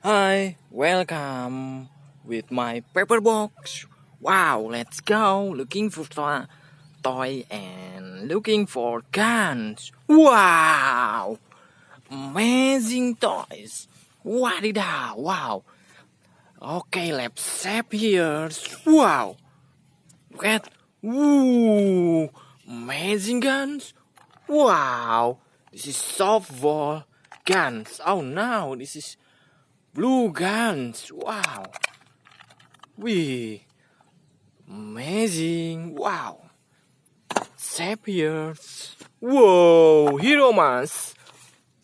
Hi, welcome with my paper box. Wow, let's go. Looking for toy and looking for guns. Wow, amazing toys. What did I? Wow. Okay, let's save here. Wow, look at. Ooh, amazing guns. Wow, this is softball guns. Oh no, this is blue guns. Wow. Amazing. Wow. Sapiers. Whoa. Hero mask.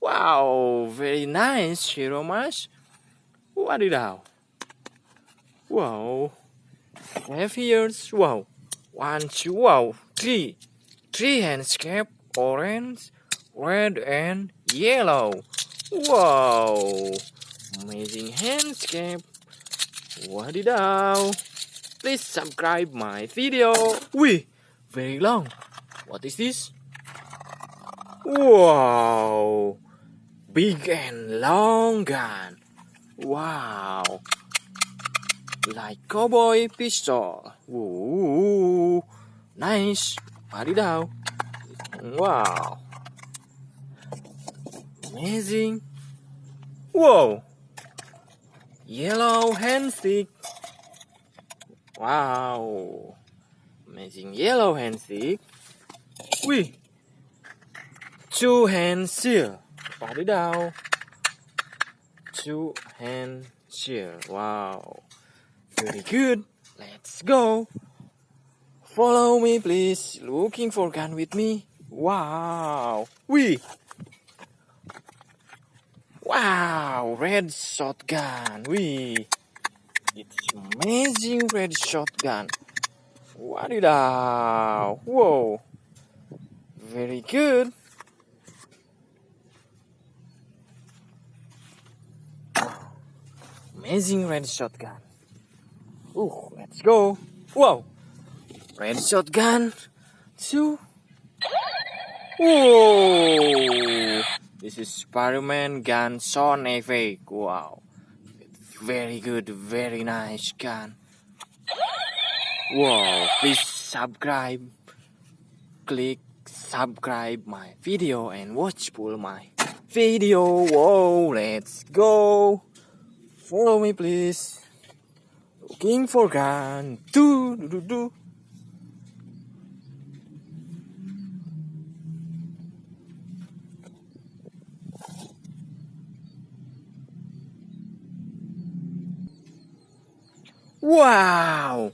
Wow. Very nice hero mask. What is that? Wow. Sapiers. Wow. 1, 2, wow. 3. 3 handscape. Orange, red, and yellow. Wow. Amazing handscape. What is that? Please subscribe my video. Very long. What is this? Wow, big and long gun. Wow, like cowboy pistol. Ooh, nice. Wadidaw. Wow, amazing. Whoa, yellow handstick. Wow, amazing yellow handstick. Two-hand seal. Wadidaw. Two-hand seal. Wow, very good. Let's go. Follow me, please. Looking for gun with me. Wow. Wow, red shotgun. It's amazing red shotgun. Wadidaw. Whoa. Very good. Amazing red shotgun. Ooh, let's go. Whoa. Red shotgun. 2. Whoa. This is spiderman gun Son Effect. Wow. It's very good, very nice gun. Wow. Please subscribe. Click subscribe my video and watch full my video. Whoa, let's go. Follow me, please. Looking for gun. Do. Wow,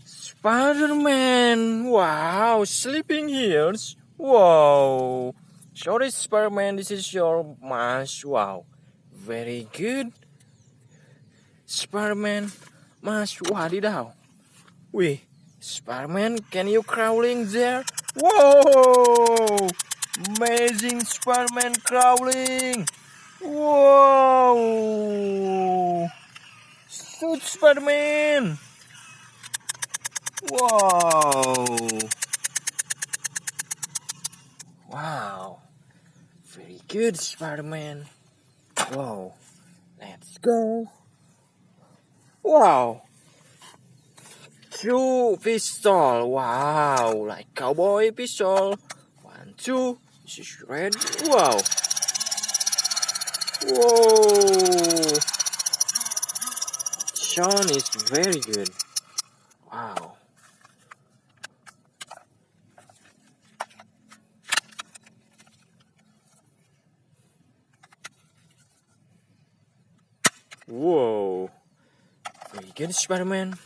Spiderman. Wow, sleeping here. Wow, sorry, Spiderman. This is your mask. Wow, very good. Spiderman mask. Wadidaw. Spiderman, can you crawling there? Whoa! Amazing Spiderman crawling. Whoa! Shoot, Spiderman. Whoa! Wow! Very good, Spiderman. Whoa! Let's go. Wow! 2 pistol. Wow, like cowboy pistol. 1, 2. This is red. Wow. Whoa. Sean is very good. Wow. Whoa. Very good, Spiderman.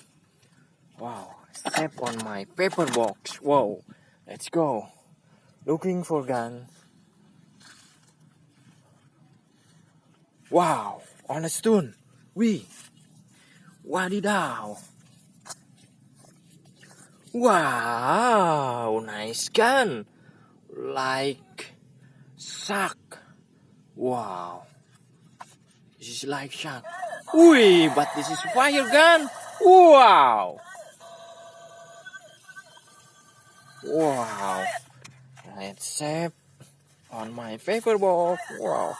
Wow. Step on my paper box. Whoa. Let's go. Looking for gun. Wow. On a stone. Wadidaw. Wow. Nice gun. Like shark. Wow. This is like shark. But this is fire gun. Wow. Wow. Let's save on my paper box. Wow.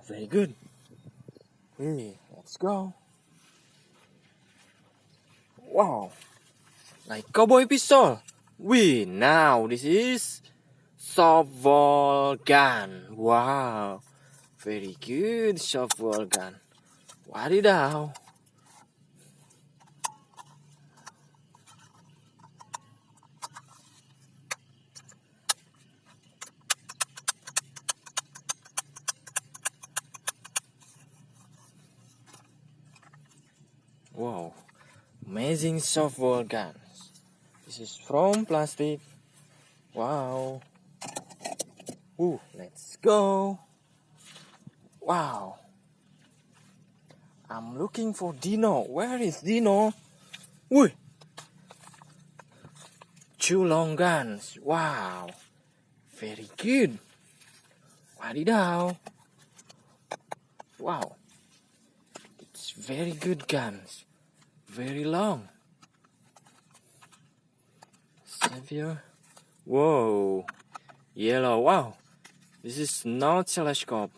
very good. Hey, let's go. Wow, like cowboy pistol. Now this is softball gun. Wow, very good softball gun. Wadidaw. Wow, amazing softball gun. This is from plastic. Wow. Ooh, let's go. Wow. I'm looking for Dino. Where is Dino? Ooh. Two long guns. Wow. Very good. Wadidaw. Wow. It's very good guns. Very long. Savior. Whoa. Yellow. Wow. This is no telescope.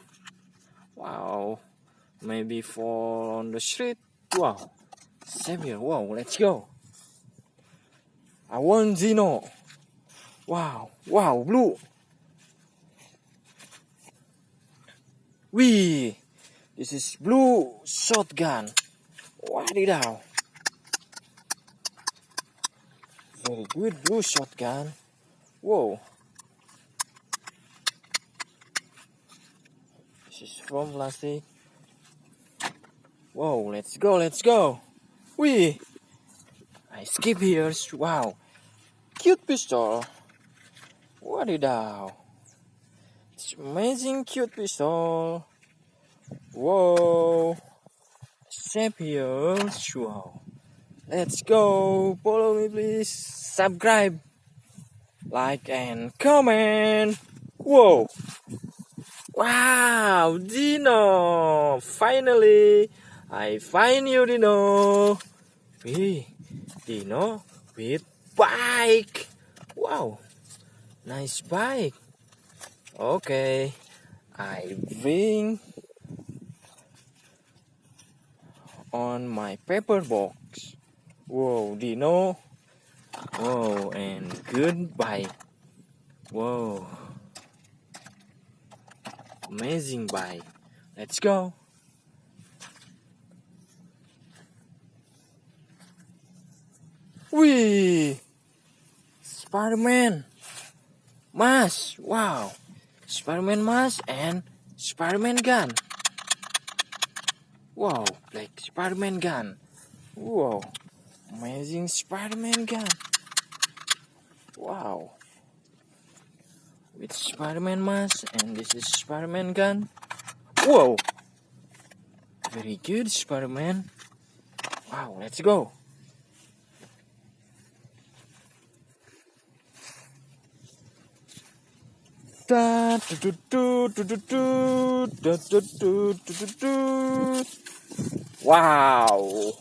Wow. Maybe fall on the street. Wow. Savior. Wow. Let's go. I want Zeno. Wow. Wow. Blue. Wee. This is blue shotgun. Wadidaw. Very good blue shotgun. Whoa. This is from plastic. Whoa, let's go, let's go. Wee. I skip here. Wow. Cute pistol. Wadidaw. It's amazing cute pistol. Whoa. Save here. Wow. Let's go. Follow me please. Subscribe. Like and comment. Whoa. Wow, Dino. Finally, I find you, Dino. Hey, Dino with bike. Wow, nice bike. Okay, I bring on my paper box. Whoa, Dino. Whoa, and good bike. Whoa, amazing bike. Let's go. Wee! Spiderman mask. Wow. Spiderman mask and Spiderman gun. Wow, like Spiderman gun. Wow. Amazing Spiderman gun. Wow. With Spiderman mask and this is Spiderman gun. Whoa. Very good Spiderman. Wow, let's go. Wow.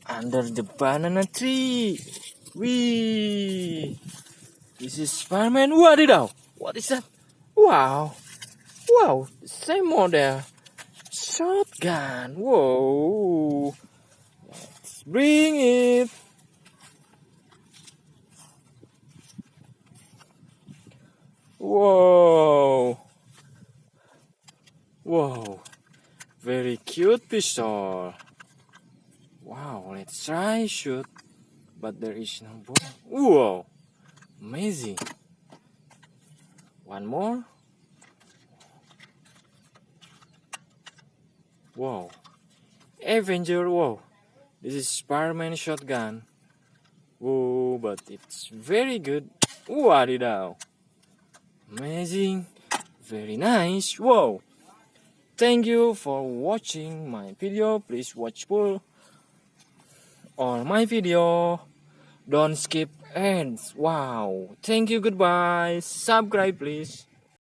Under the banana tree. Wee. This is Spiderman. Wadidaw. What is that? Wow. Wow. Same model. Shotgun. Whoa. Let's bring it. Whoa. Whoa. Very cute pistol. Wow. Let's try shoot. But there is no ball. Whoa. Amazing. One more. Whoa. Avenger. Whoa. This is Spiderman shotgun. Whoa, but it's very good. Wadidaw. Amazing. Very nice. Whoa. Thank you for watching my video. Please watch full all my video. Don't skip ads. Wow. Thank you. Goodbye. Subscribe please.